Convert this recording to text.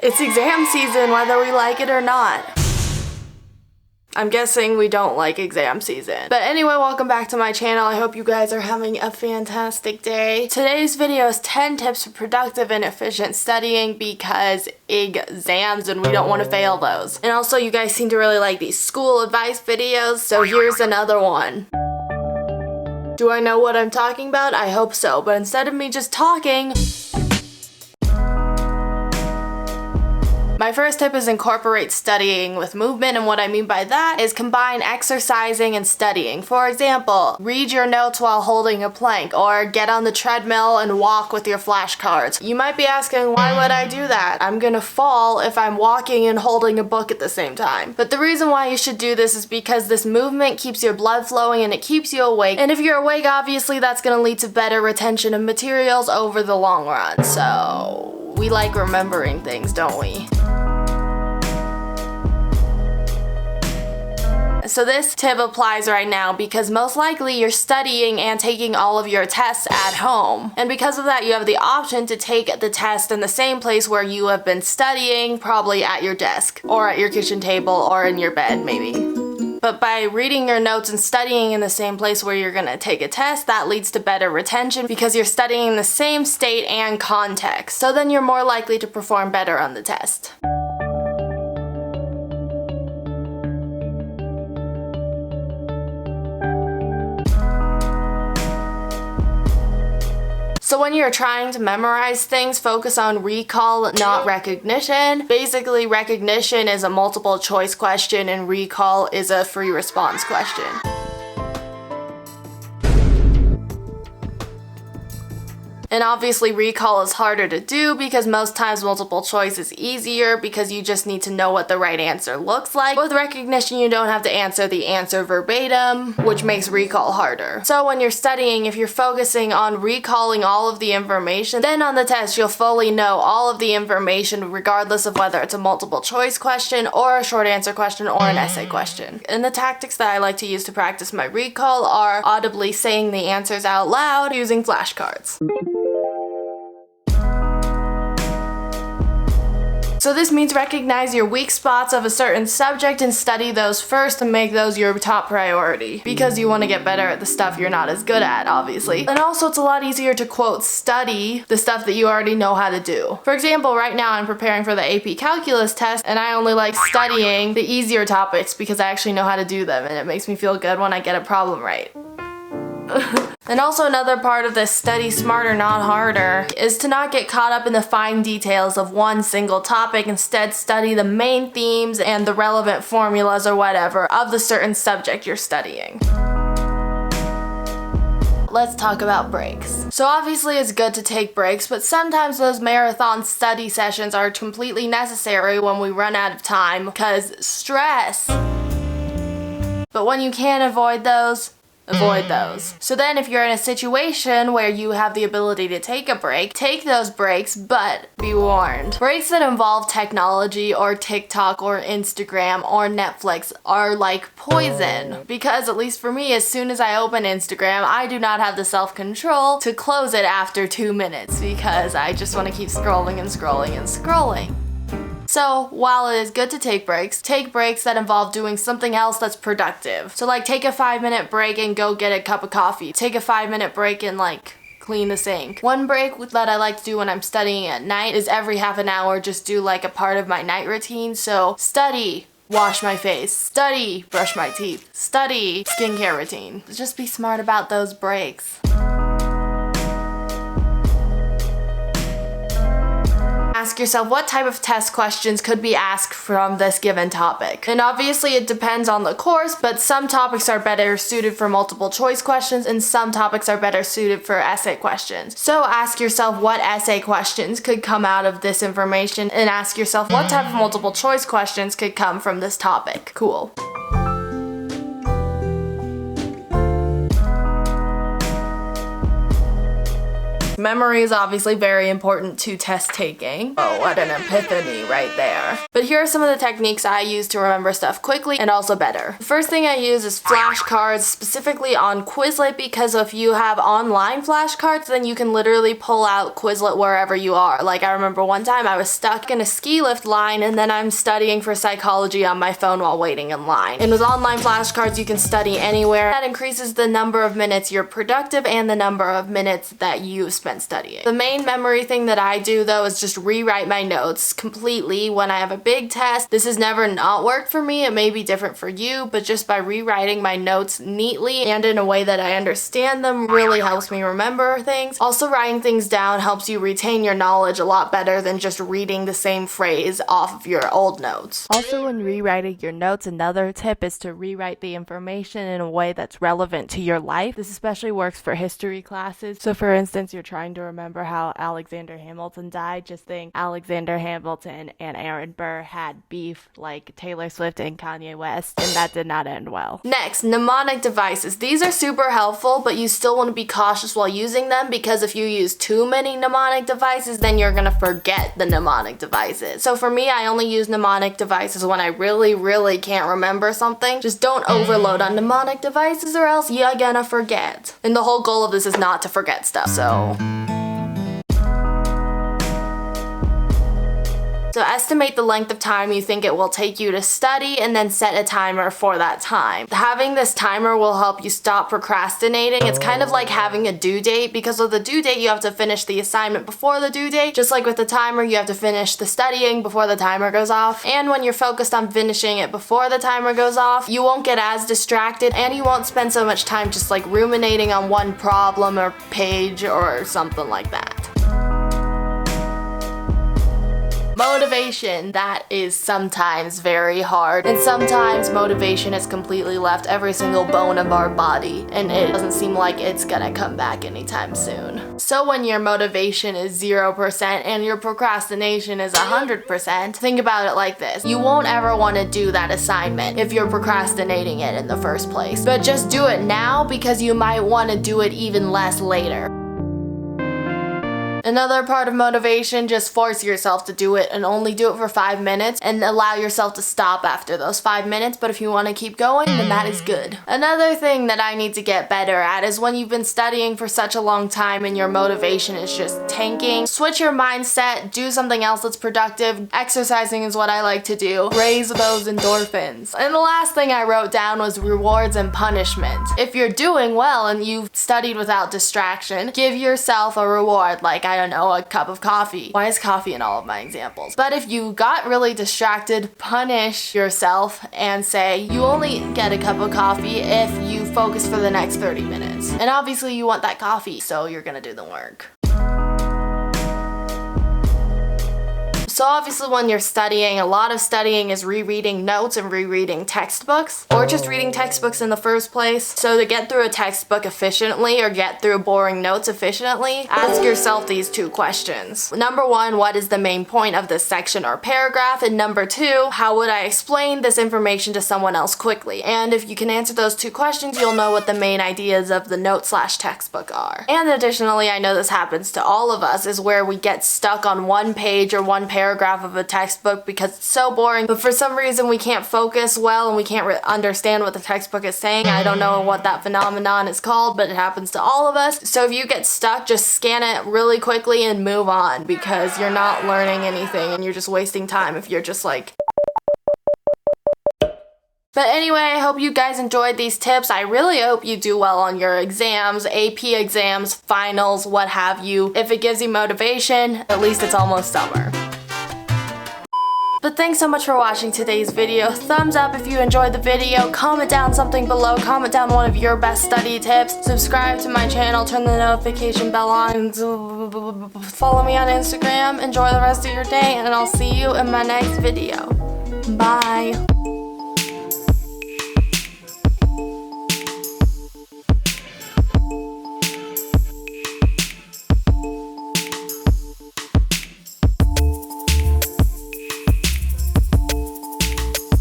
It's exam season whether we like it or not. I'm guessing we don't like exam season. But anyway, welcome back to my channel. I hope you guys are having a fantastic day. Today's video is 10 tips for productive and efficient studying because exams and we don't want to fail those. And also you guys seem to really like these school advice videos, so here's another one. Do I know what I'm talking about? I hope so, but instead of me just talking, my first tip is incorporate studying with movement, and what I mean by that is combine exercising and studying. For example, read your notes while holding a plank, or get on the treadmill and walk with your flashcards. You might be asking, why would I do that? I'm gonna fall if I'm walking and holding a book at the same time. But the reason why you should do this is because this movement keeps your blood flowing and it keeps you awake. And if you're awake, obviously that's gonna lead to better retention of materials over the long run. So we like remembering things, don't we? So this tip applies right now because most likely you're studying and taking all of your tests at home. And because of that, you have the option to take the test in the same place where you have been studying, probably at your desk or at your kitchen table or in your bed maybe. But by reading your notes and studying in the same place where you're gonna take a test, that leads to better retention because you're studying in the same state and context. So then you're more likely to perform better on the test. So when you're trying to memorize things, focus on recall, not recognition. Basically, recognition is a multiple choice question and recall is a free response question. And obviously recall is harder to do because most times multiple choice is easier because you just need to know what the right answer looks like. With recognition, you don't have to answer the answer verbatim, which makes recall harder. So when you're studying, if you're focusing on recalling all of the information, then on the test you'll fully know all of the information regardless of whether it's a multiple choice question or a short answer question or an essay question. And the tactics that I like to use to practice my recall are audibly saying the answers out loud using flashcards. So this means recognize your weak spots of a certain subject and study those first and make those your top priority because you want to get better at the stuff you're not as good at, obviously. And also it's a lot easier to quote study the stuff that you already know how to do. For example, right now I'm preparing for the AP Calculus test and I only like studying the easier topics because I actually know how to do them and it makes me feel good when I get a problem right. And also another part of this study smarter, not harder, is to not get caught up in the fine details of one single topic. Instead, study the main themes and the relevant formulas or whatever of the certain subject you're studying. Let's talk about breaks. So obviously it's good to take breaks, but sometimes those marathon study sessions are completely necessary when we run out of time because stress. But when you can't avoid those, avoid those. So then if you're in a situation where you have the ability to take a break, take those breaks, but be warned. Breaks that involve technology or TikTok or Instagram or Netflix are like poison. Because at least for me, as soon as I open Instagram, I do not have the self-control to close it after 2 minutes because I just want to keep scrolling and scrolling and scrolling. So while it is good to take breaks that involve doing something else that's productive. So like take a 5-minute break and go get a cup of coffee. Take a 5-minute break and like clean the sink. One break that I like to do when I'm studying at night is every half an hour just do like a part of my night routine. So study, wash my face, study, brush my teeth, study, skincare routine. Just be smart about those breaks. Ask yourself what type of test questions could be asked from this given topic. And obviously it depends on the course, but some topics are better suited for multiple choice questions and some topics are better suited for essay questions. So ask yourself what essay questions could come out of this information and ask yourself what type of multiple choice questions could come from this topic. Cool. Memory is obviously very important to test taking. Oh, what an epiphany right there. But here are some of the techniques I use to remember stuff quickly and also better. The first thing I use is flashcards, specifically on Quizlet, because if you have online flashcards, then you can literally pull out Quizlet wherever you are. Like, I remember one time I was stuck in a ski lift line and then I'm studying for psychology on my phone while waiting in line. And with online flashcards, you can study anywhere. That increases the number of minutes you're productive and the number of minutes that you spent studying. The main memory thing that I do though is just rewrite my notes completely when I have a big test. This has never not worked for me. It may be different for you, but just by rewriting my notes neatly and in a way that I understand them really helps me remember things. Also, writing things down helps you retain your knowledge a lot better than just reading the same phrase off of your old notes. Also, when rewriting your notes, another tip is to rewrite the information in a way that's relevant to your life. This especially works for history classes. So for instance, you're trying to remember how Alexander Hamilton died. Just think Alexander Hamilton and Aaron Burr had beef like Taylor Swift and Kanye West, and that did not end well. Next, mnemonic devices. These are super helpful, but you still want to be cautious while using them, because if you use too many mnemonic devices, then you're gonna forget the mnemonic devices. So for me, I only use mnemonic devices when I really can't remember something. Just don't overload on mnemonic devices or else you're gonna forget. And the whole goal of this is not to forget stuff, so estimate the length of time you think it will take you to study and then set a timer for that time. Having this timer will help you stop procrastinating. It's kind of like having a due date, because with the due date you have to finish the assignment before the due date. Just like with the timer, you have to finish the studying before the timer goes off. And when you're focused on finishing it before the timer goes off, you won't get as distracted and you won't spend so much time just like ruminating on one problem or page or something like that. Motivation, that is sometimes very hard, and sometimes motivation has completely left every single bone of our body and it doesn't seem like it's gonna come back anytime soon. So when your motivation is 0% and your procrastination is 100%, think about it like this. You won't ever want to do that assignment if you're procrastinating it in the first place, but just do it now because you might want to do it even less later. Another part of motivation, just force yourself to do it and only do it for 5 minutes and allow yourself to stop after those 5 minutes, but if you want to keep going, then that is good. Another thing that I need to get better at is when you've been studying for such a long time and your motivation is just tanking, switch your mindset, do something else that's productive. Exercising is what I like to do. Raise those endorphins. And the last thing I wrote down was rewards and punishment. If you're doing well and you've studied without distraction, give yourself a reward, like I don't know, a cup of coffee. Why is coffee in all of my examples? But if you got really distracted, punish yourself and say you only get a cup of coffee if you focus for the next 30 minutes. And obviously you want that coffee, so you're gonna do the work. So obviously when you're studying, a lot of studying is rereading notes and rereading textbooks, or just reading textbooks in the first place. So to get through a textbook efficiently or get through boring notes efficiently, ask yourself these 2 questions. Number 1, what is the main point of this section or paragraph? And number 2, how would I explain this information to someone else quickly? And if you can answer those 2 questions, you'll know what the main ideas of the note/textbook are. And additionally, I know this happens to all of us, is where we get stuck on one page or one paragraph of a textbook because it's so boring, but for some reason we can't focus well and we can't understand what the textbook is saying. I don't know what that phenomenon is called, but it happens to all of us. So if you get stuck, just scan it really quickly and move on, because you're not learning anything and you're just wasting time if you're just like... But anyway, I hope you guys enjoyed these tips. I really hope you do well on your exams, AP exams, finals, what have you. If it gives you motivation, at least it's almost summer. But thanks so much for watching today's video. Thumbs up if you enjoyed the video, comment down something below, comment down one of your best study tips, subscribe to my channel, turn the notification bell on, follow me on Instagram, enjoy the rest of your day, and I'll see you in my next video. Bye!